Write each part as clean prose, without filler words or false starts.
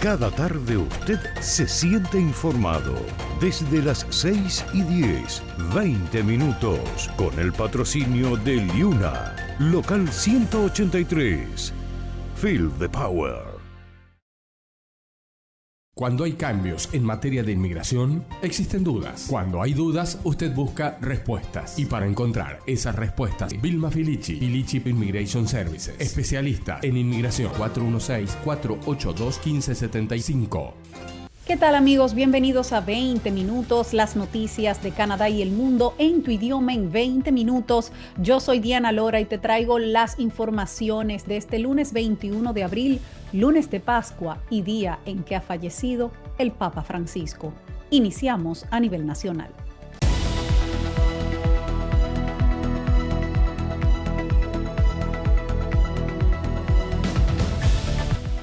Cada tarde usted se siente informado. Desde las 6:10, 20 minutos, con el patrocinio de Liuna, local 183. Feel the power. Cuando hay cambios en materia de inmigración, existen dudas. Cuando hay dudas, usted busca respuestas. Y para encontrar esas respuestas, Vilma Filici, Filici Immigration Services, especialista en inmigración, 416-482-1575. ¿Qué tal, amigos? Bienvenidos a 20 minutos, las noticias de Canadá y el mundo en tu idioma en 20 minutos. Yo soy Diana Lora y te traigo las informaciones de este lunes 21 de abril, lunes de Pascua y día en que ha fallecido el Papa Francisco. Iniciamos a nivel nacional.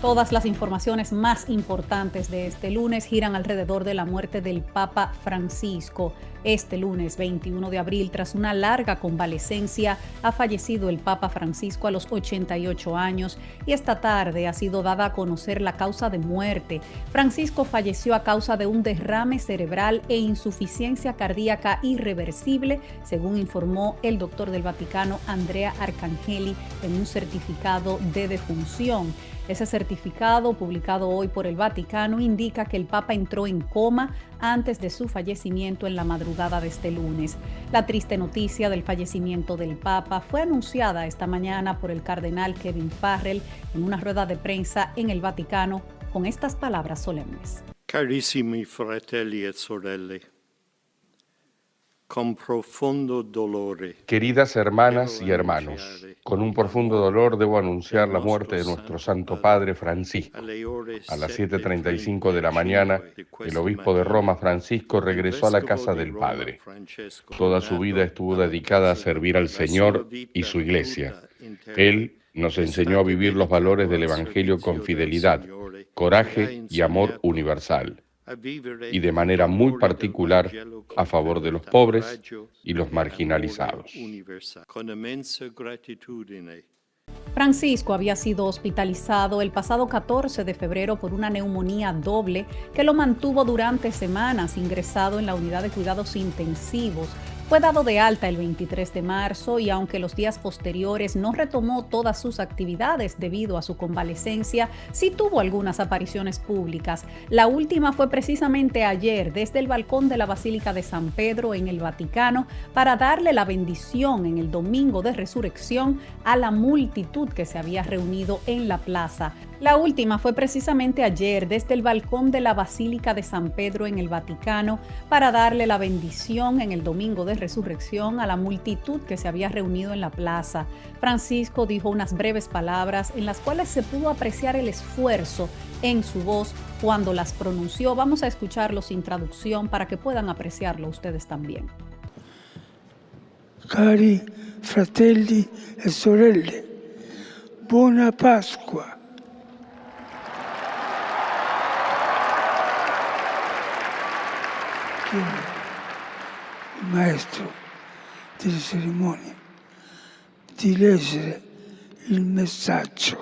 Todas las informaciones más importantes de este lunes giran alrededor de la muerte del Papa Francisco. Este lunes 21 de abril, tras una larga convalecencia, ha fallecido el Papa Francisco a los 88 años y esta tarde ha sido dada a conocer la causa de muerte. Francisco falleció a causa de un derrame cerebral e insuficiencia cardíaca irreversible, según informó el doctor del Vaticano, Andrea Arcangeli, en un certificado de defunción. Ese certificado, publicado hoy por el Vaticano, indica que el Papa entró en coma antes de su fallecimiento en la madrugada de este lunes. La triste noticia del fallecimiento del Papa fue anunciada esta mañana por el cardenal Kevin Farrell en una rueda de prensa en el Vaticano con estas palabras solemnes. Carissimi fratelli e sorelle, con profundo dolore. Queridas hermanas y hermanos, con un profundo dolor debo anunciar la muerte de nuestro Santo Padre Francisco. A las 7:35 de la mañana, el obispo de Roma, Francisco, regresó a la casa del Padre. Toda su vida estuvo dedicada a servir al Señor y su Iglesia. Él nos enseñó a vivir los valores del Evangelio con fidelidad, coraje y amor universal, y de manera muy particular a favor de los pobres y los marginalizados. Francisco había sido hospitalizado el pasado 14 de febrero por una neumonía doble que lo mantuvo durante semanas ingresado en la unidad de cuidados intensivos. Fue dado de alta el 23 de marzo y aunque los días posteriores no retomó todas sus actividades debido a su convalecencia, sí tuvo algunas apariciones públicas. La última fue precisamente ayer desde el balcón de la Basílica de San Pedro en el Vaticano para darle la bendición en el domingo de resurrección a la multitud que se había reunido en la plaza. La última fue precisamente ayer desde el balcón de la Basílica de San Pedro en el Vaticano para darle la bendición en el domingo de resurrección a la multitud que se había reunido en la plaza. Francisco dijo unas breves palabras en las cuales se pudo apreciar el esfuerzo en su voz cuando las pronunció. Vamos a escucharlo sin traducción para que puedan apreciarlo ustedes también. Cari fratelli e sorelle, buona Pasqua. Il maestro delle cerimonie di leggere il messaggio.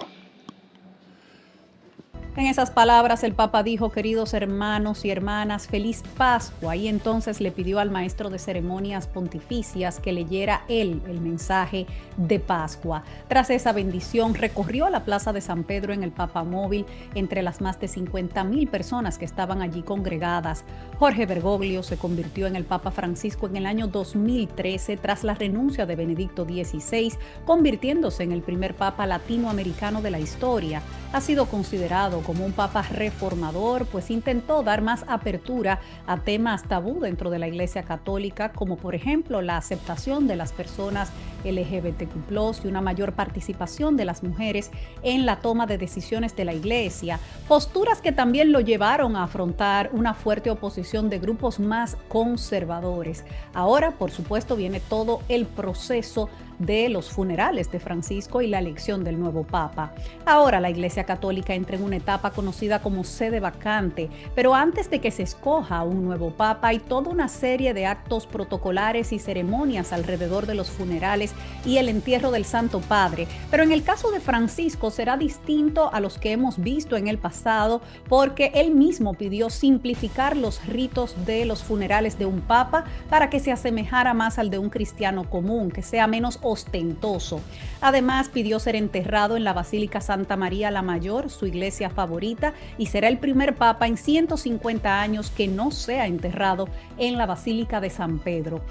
En esas palabras el Papa dijo: queridos hermanos y hermanas, feliz Pascua, y entonces le pidió al maestro de ceremonias pontificias que leyera él el mensaje de Pascua. Tras esa bendición recorrió a la plaza de San Pedro en el Papamóvil entre las más de 50,000 personas que estaban allí congregadas. Jorge Bergoglio se convirtió en el Papa Francisco en el año 2013 tras la renuncia de Benedicto XVI, convirtiéndose en el primer Papa latinoamericano de la historia. Ha sido considerado como un papa reformador, pues intentó dar más apertura a temas tabú dentro de la Iglesia Católica, como por ejemplo la aceptación de las personas LGBTQ+, y una mayor participación de las mujeres en la toma de decisiones de la Iglesia, posturas que también lo llevaron a afrontar una fuerte oposición de grupos más conservadores. Ahora, por supuesto, viene todo el proceso de los funerales de Francisco y la elección del nuevo Papa. Ahora la Iglesia Católica entra en una etapa conocida como sede vacante, pero antes de que se escoja un nuevo Papa hay toda una serie de actos protocolares y ceremonias alrededor de los funerales funerales y el entierro del Santo Padre. Pero en el caso de Francisco será distinto a los que hemos visto en el pasado, porque él mismo pidió simplificar los ritos de los funerales de un papa para que se asemejara más al de un cristiano común, que sea menos ostentoso. Además, pidió ser enterrado en la Basílica Santa María la Mayor, su iglesia favorita, y será el primer papa en 150 años que no sea enterrado en la Basílica de San Pedro.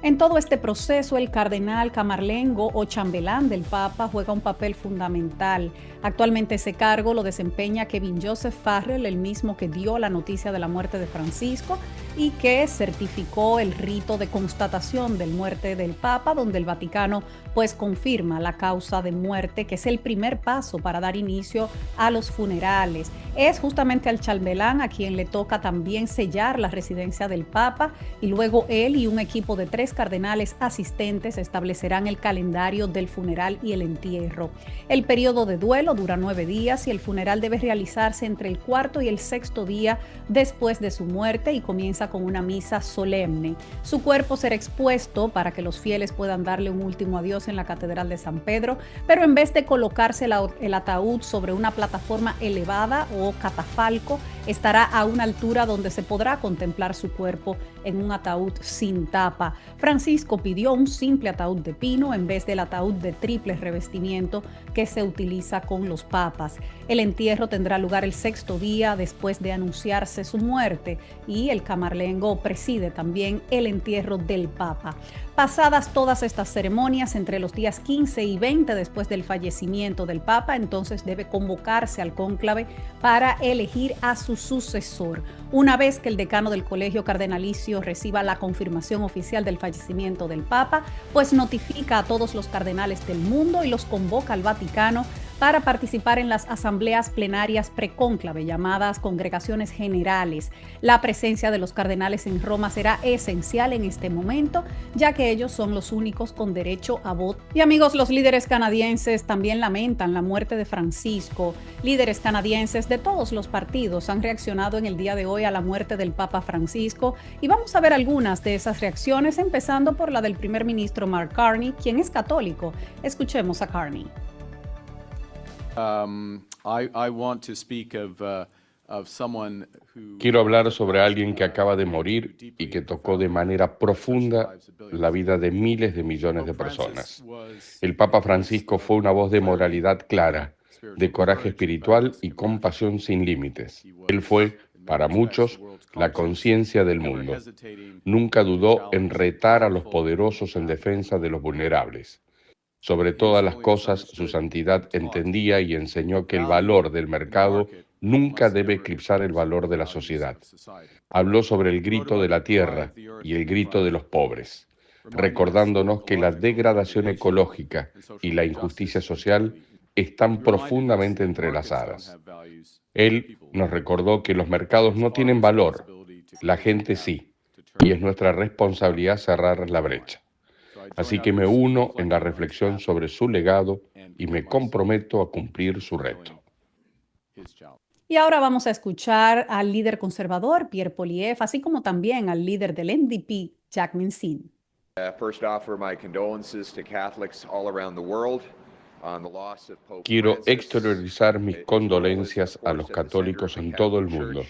En todo este proceso, el cardenal camarlengo o chambelán del Papa juega un papel fundamental. Actualmente ese cargo lo desempeña Kevin Joseph Farrell, el mismo que dio la noticia de la muerte de Francisco y que certificó el rito de constatación de la muerte del Papa, donde el Vaticano pues confirma la causa de muerte, que es el primer paso para dar inicio a los funerales. Es justamente al chambelán a quien le toca también sellar la residencia del Papa, y luego él y un equipo de 3 cardenales asistentes establecerán el calendario del funeral y el entierro. El periodo de duelo dura 9 días y el funeral debe realizarse entre el 4º y el 6º día después de su muerte y comienza con una misa solemne. Su cuerpo será expuesto para que los fieles puedan darle un último adiós en la Catedral de San Pedro, pero en vez de colocarse el ataúd sobre una plataforma elevada o catafalco, estará a una altura donde se podrá contemplar su cuerpo en un ataúd sin tapa. Francisco pidió un simple ataúd de pino en vez del ataúd de triple revestimiento que se utiliza con los papas. El entierro tendrá lugar el 6º día después de anunciarse su muerte, y el camarlengo preside también el entierro del Papa. Pasadas todas estas ceremonias, entre los días 15 y 20 después del fallecimiento del Papa, entonces debe convocarse al cónclave para elegir a su sucesor. Una vez que el decano del colegio cardenalicio reciba la confirmación oficial del fallecimiento del Papa, pues notifica a todos los cardenales del mundo y los convoca al Vaticano para participar en las asambleas plenarias precónclave, llamadas congregaciones generales. La presencia de los cardenales en Roma será esencial en este momento, ya que ellos son los únicos con derecho a voto. Y amigos, los líderes canadienses también lamentan la muerte de Francisco. Líderes canadienses de todos los partidos han reaccionado en el día de hoy a la muerte del Papa Francisco, y vamos a ver algunas de esas reacciones, empezando por la del primer ministro Mark Carney, quien es católico. Escuchemos a Carney. Quiero hablar sobre alguien que acaba de morir y que tocó de manera profunda la vida de miles de millones de personas. El Papa Francisco fue una voz de moralidad clara, de coraje espiritual y compasión sin límites. Él fue, para muchos, la conciencia del mundo. Nunca dudó en retar a los poderosos en defensa de los vulnerables. Sobre todas las cosas, su santidad entendía y enseñó que el valor del mercado nunca debe eclipsar el valor de la sociedad. Habló sobre el grito de la tierra y el grito de los pobres, recordándonos que la degradación ecológica y la injusticia social están profundamente entrelazadas. Él nos recordó que los mercados no tienen valor, la gente sí, y es nuestra responsabilidad cerrar la brecha. Así que me uno en la reflexión sobre su legado y me comprometo a cumplir su reto. Y ahora vamos a escuchar al líder conservador Pierre Poilievre, así como también al líder del NDP, Jack Mencin. Quiero exteriorizar mis condolencias a los católicos en todo el mundo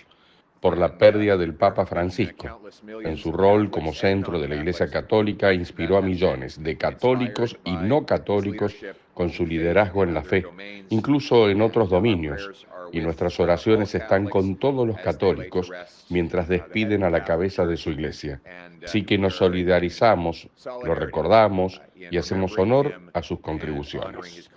por la pérdida del Papa Francisco. En su rol como centro de la Iglesia Católica, inspiró a millones de católicos y no católicos con su liderazgo en la fe, incluso en otros dominios, y nuestras oraciones están con todos los católicos mientras despiden a la cabeza de su Iglesia. Así que nos solidarizamos, lo recordamos y hacemos honor a sus contribuciones.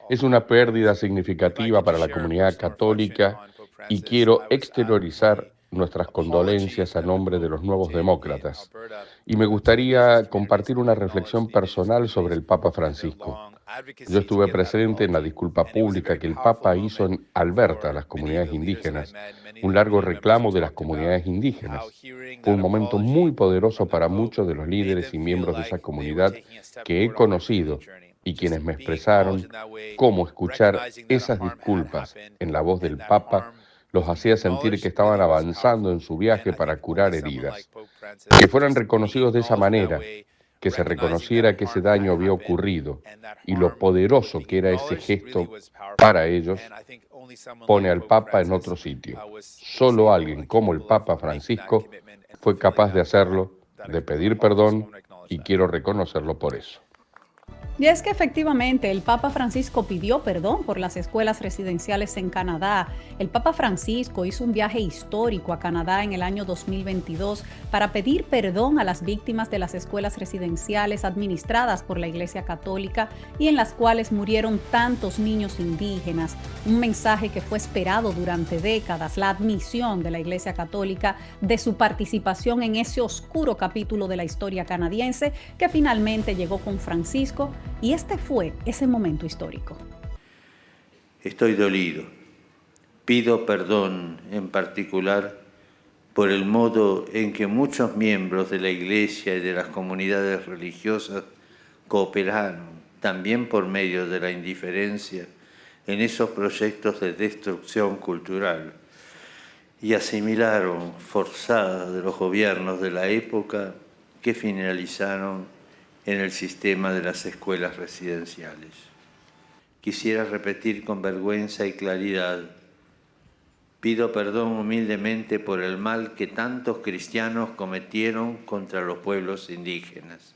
Es una pérdida significativa para la comunidad católica y quiero exteriorizar nuestras condolencias a nombre de los nuevos demócratas. Y me gustaría compartir una reflexión personal sobre el Papa Francisco. Yo estuve presente en la disculpa pública que el Papa hizo en Alberta a las comunidades indígenas, un largo reclamo de las comunidades indígenas. Fue un momento muy poderoso para muchos de los líderes y miembros de esa comunidad que he conocido y quienes me expresaron cómo escuchar esas disculpas en la voz del Papa los hacía sentir que estaban avanzando en su viaje para curar heridas. Que fueran reconocidos de esa manera, que se reconociera que ese daño había ocurrido y lo poderoso que era ese gesto para ellos, pone al Papa en otro sitio. Solo alguien como el Papa Francisco fue capaz de hacerlo, de pedir perdón, y quiero reconocerlo por eso. Y es que efectivamente el Papa Francisco pidió perdón por las escuelas residenciales en Canadá. El Papa Francisco hizo un viaje histórico a Canadá en el año 2022 para pedir perdón a las víctimas de las escuelas residenciales administradas por la Iglesia Católica y en las cuales murieron tantos niños indígenas. Un mensaje que fue esperado durante décadas, la admisión de la Iglesia Católica de su participación en ese oscuro capítulo de la historia canadiense que finalmente llegó con Francisco. Y este fue ese momento histórico. Estoy dolido. Pido perdón en particular por el modo en que muchos miembros de la Iglesia y de las comunidades religiosas cooperaron, también por medio de la indiferencia, en esos proyectos de destrucción cultural y asimilaron forzadas de los gobiernos de la época que finalizaron en el sistema de las escuelas residenciales. Quisiera repetir con vergüenza y claridad: pido perdón humildemente por el mal que tantos cristianos cometieron contra los pueblos indígenas.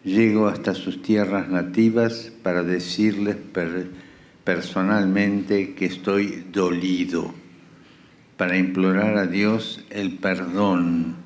Llego hasta sus tierras nativas para decirles personalmente que estoy dolido, para implorar a Dios el perdón,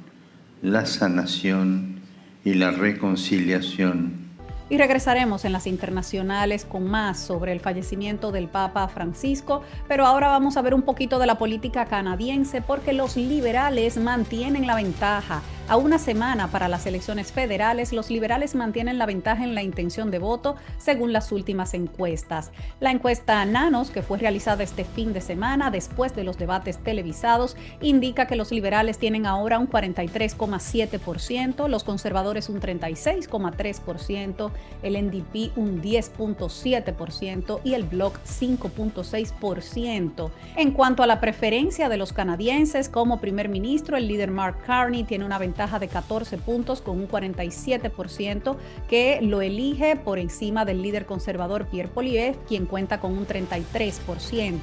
la sanación y la reconciliación. Y regresaremos en las internacionales con más sobre el fallecimiento del Papa Francisco, pero ahora vamos a ver un poquito de la política canadiense porque los liberales mantienen la ventaja. A una semana para las elecciones federales, los liberales mantienen la ventaja en la intención de voto según las últimas encuestas. La encuesta Nanos, que fue realizada este fin de semana después de los debates televisados, indica que los liberales tienen ahora un 43,7%, los conservadores un 36,3%, el NDP un 10,7% y el Bloc 5,6%. En cuanto a la preferencia de los canadienses como primer ministro, el líder Mark Carney tiene una ventaja de 14 puntos con un 47% que lo elige por encima del líder conservador Pierre Poilievre, quien cuenta con un 33%.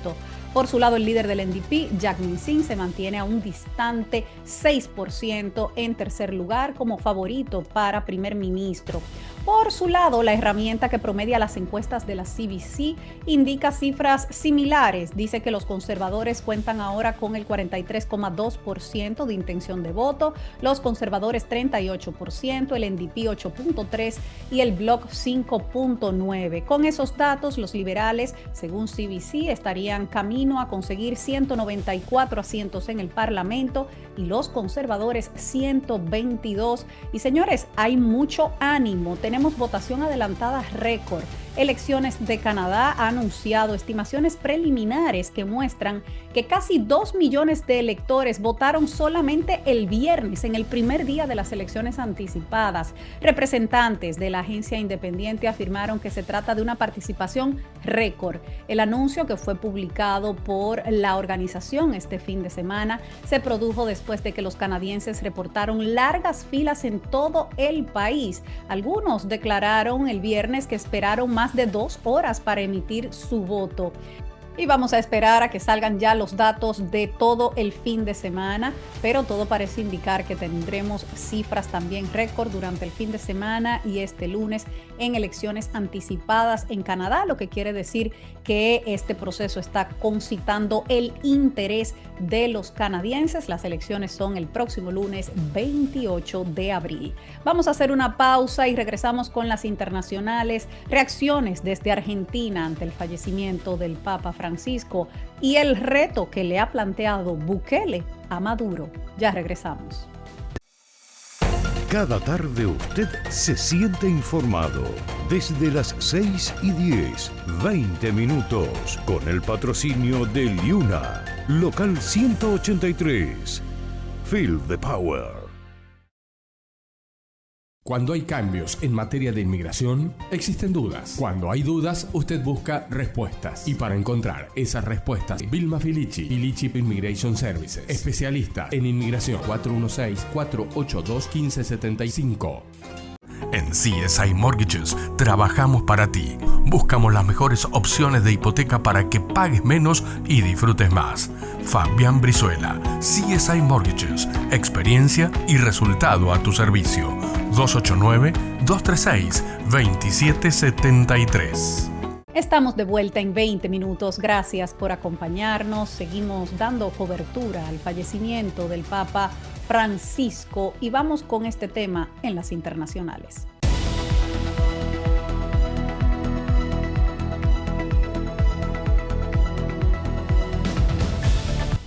Por su lado, el líder del NDP, Jack Mincin, se mantiene a un distante 6% en tercer lugar como favorito para primer ministro. Por su lado, la herramienta que promedia las encuestas de la CBC indica cifras similares. Dice que los conservadores cuentan ahora con el 43,2% de intención de voto, los conservadores 38%, el NDP 8,3% y el Bloc 5,9%. Con esos datos, los liberales, según CBC, estarían camino a conseguir 194 asientos en el Parlamento y los conservadores 122. Y señores, hay mucho ánimo. Tenemos votación adelantada récord. Elecciones de Canadá ha anunciado estimaciones preliminares que muestran que casi 2 millones de electores votaron solamente el viernes, en el primer día de las elecciones anticipadas. Representantes de la agencia independiente afirmaron que se trata de una participación récord. El anuncio, que fue publicado por la organización este fin de semana, se produjo después de que los canadienses reportaron largas filas en todo el país. Algunos declararon el viernes que esperaron más de 2 horas para emitir su voto. Y vamos a esperar a que salgan ya los datos de todo el fin de semana, pero todo parece indicar que tendremos cifras también récord durante el fin de semana y este lunes en elecciones anticipadas en Canadá, lo que quiere decir que este proceso está concitando el interés de los canadienses. Las elecciones son el próximo lunes 28 de abril. Vamos a hacer una pausa y regresamos con las internacionales. Reacciones desde Argentina ante el fallecimiento del Papa Francisco y el reto que le ha planteado Bukele a Maduro. Ya regresamos. Cada tarde usted se siente informado. Desde las 6:10, 20 minutos, con el patrocinio de Liuna, local 183. Feel the power. Cuando hay cambios en materia de inmigración, existen dudas. Cuando hay dudas, usted busca respuestas. Y para encontrar esas respuestas, Vilma Filici, Filici Immigration Services, especialista en inmigración, 416-482-1575. En CSI Mortgages trabajamos para ti. Buscamos las mejores opciones de hipoteca para que pagues menos y disfrutes más. Fabián Brizuela, CSI Mortgages, experiencia y resultado a tu servicio. 289-236-2773. Estamos de vuelta en 20 minutos. Gracias por acompañarnos. Seguimos dando cobertura al fallecimiento del Papa Francisco y vamos con este tema en las internacionales.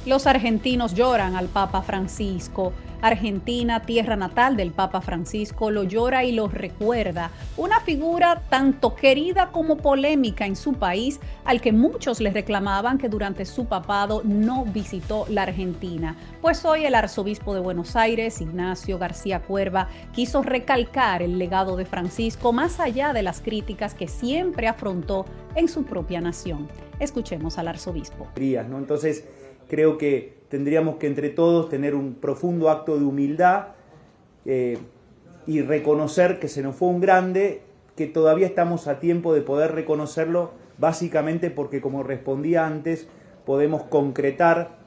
Los argentinos lloran al Papa Francisco. Argentina, tierra natal del Papa Francisco, lo llora y lo recuerda. Una figura tanto querida como polémica en su país, al que muchos le reclamaban que durante su papado no visitó la Argentina. Pues hoy el arzobispo de Buenos Aires, Ignacio García Cuerva, quiso recalcar el legado de Francisco más allá de las críticas que siempre afrontó en su propia nación. Escuchemos al arzobispo. Entonces, creo que tendríamos que entre todos tener un profundo acto de humildad y reconocer que se nos fue un grande, que todavía estamos a tiempo de poder reconocerlo, básicamente porque, como respondía antes, podemos concretar,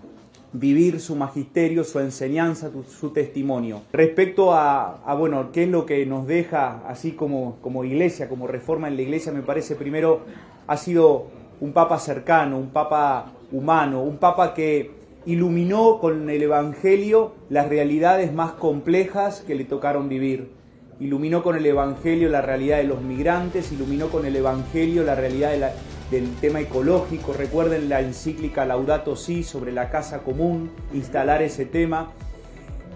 vivir su magisterio, su enseñanza, su testimonio. Respecto a qué es lo que nos deja así como iglesia, como reforma en la iglesia, me parece primero ha sido un papa cercano, un papa humano, un papa que iluminó con el Evangelio las realidades más complejas que le tocaron vivir. Iluminó con el Evangelio la realidad de los migrantes, iluminó con el Evangelio la realidad del tema ecológico. Recuerden la encíclica Laudato Si sobre la casa común, instalar ese tema.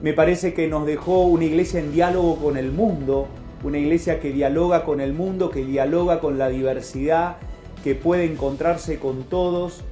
Me parece que nos dejó una iglesia en diálogo con el mundo, una iglesia que dialoga con el mundo, que dialoga con la diversidad, que puede encontrarse con todos.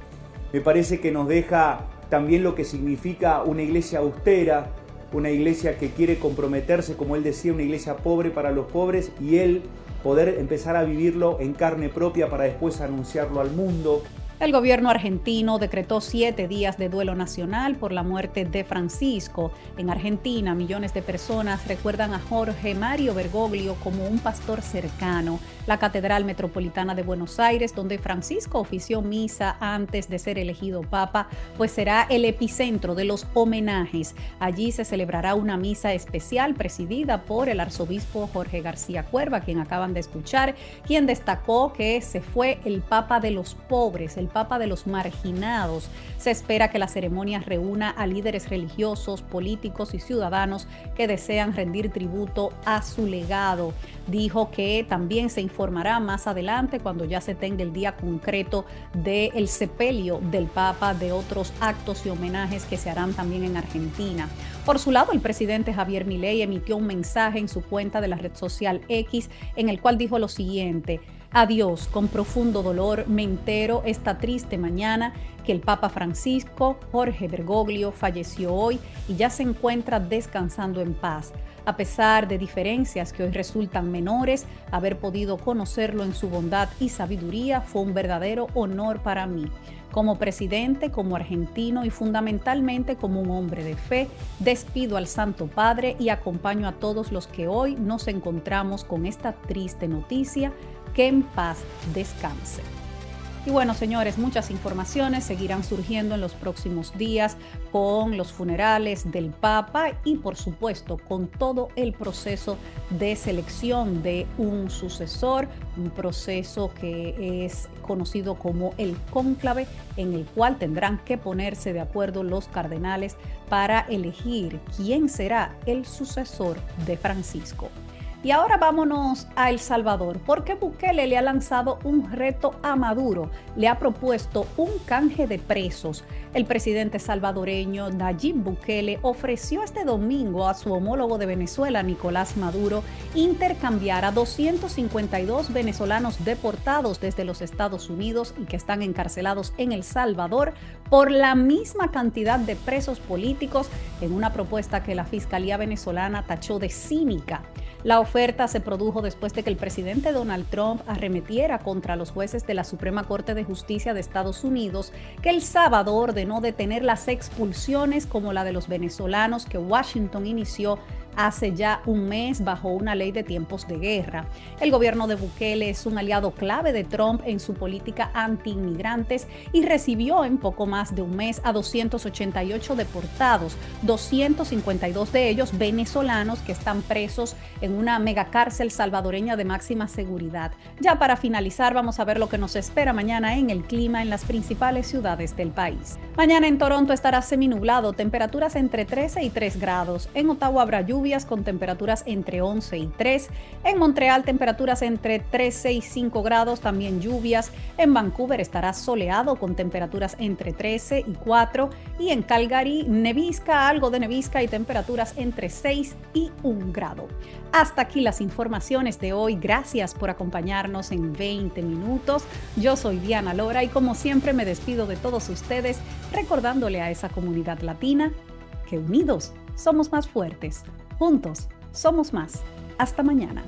Me parece que nos deja también lo que significa una iglesia austera, una iglesia que quiere comprometerse, como él decía, una iglesia pobre para los pobres, y él poder empezar a vivirlo en carne propia para después anunciarlo al mundo. El gobierno argentino decretó 7 días de duelo nacional por la muerte de Francisco. En Argentina, millones de personas recuerdan a Jorge Mario Bergoglio como un pastor cercano. La Catedral Metropolitana de Buenos Aires, donde Francisco ofició misa antes de ser elegido papa, pues será el epicentro de los homenajes. Allí se celebrará una misa especial presidida por el arzobispo Jorge García Cuerva, quien acaban de escuchar, quien destacó que se fue el papa de los pobres, el papa de los marginados. Se espera que la ceremonia reúna a líderes religiosos, políticos y ciudadanos que desean rendir tributo a su legado. Dijo que también se informará más adelante, cuando ya se tenga el día concreto del sepelio del Papa, de otros actos y homenajes que se harán también en Argentina. Por su lado, el presidente Javier Milei emitió un mensaje en su cuenta de la red social X, en el cual dijo lo siguiente: adiós, con profundo dolor me entero esta triste mañana que el Papa Francisco Jorge Bergoglio falleció hoy y ya se encuentra descansando en paz. A pesar de diferencias que hoy resultan menores, haber podido conocerlo en su bondad y sabiduría fue un verdadero honor para mí. Como presidente, como argentino y fundamentalmente como un hombre de fe, despido al Santo Padre y acompaño a todos los que hoy nos encontramos con esta triste noticia. Que en paz descanse. Y bueno, señores, muchas informaciones seguirán surgiendo en los próximos días con los funerales del Papa y, por supuesto, con todo el proceso de selección de un sucesor, un proceso que es conocido como el cónclave, en el cual tendrán que ponerse de acuerdo los cardenales para elegir quién será el sucesor de Francisco. Y ahora vámonos a El Salvador, porque Bukele le ha lanzado un reto a Maduro, le ha propuesto un canje de presos. El presidente salvadoreño Nayib Bukele ofreció este domingo a su homólogo de Venezuela, Nicolás Maduro, intercambiar a 252 venezolanos deportados desde los Estados Unidos y que están encarcelados en El Salvador por la misma cantidad de presos políticos, en una propuesta que la Fiscalía venezolana tachó de cínica. La oferta se produjo después de que el presidente Donald Trump arremetiera contra los jueces de la Suprema Corte de Justicia de Estados Unidos, que el sábado ordenó detener las expulsiones como la de los venezolanos que Washington inició hace ya un mes bajo una ley de tiempos de guerra. El gobierno de Bukele es un aliado clave de Trump en su política anti-inmigrantes y recibió en poco más de un mes a 288 deportados, 252 de ellos venezolanos que están presos en una megacárcel salvadoreña de máxima seguridad. Ya para finalizar, vamos a ver lo que nos espera mañana en el clima en las principales ciudades del país. Mañana en Toronto estará seminublado, temperaturas entre 13 y 3 grados. En Ottawa habrá lluvia con temperaturas entre 11 y 3. En Montreal, temperaturas entre 13 y 5 grados, también lluvias. En Vancouver estará soleado con temperaturas entre 13 y 4. Y en Calgary, nevisca, algo de nevisca y temperaturas entre 6 y 1 grado. Hasta aquí las informaciones de hoy. Gracias por acompañarnos en 20 minutos. Yo soy Diana Lora y como siempre me despido de todos ustedes recordándole a esa comunidad latina que unidos somos más fuertes. Juntos somos más. Hasta mañana.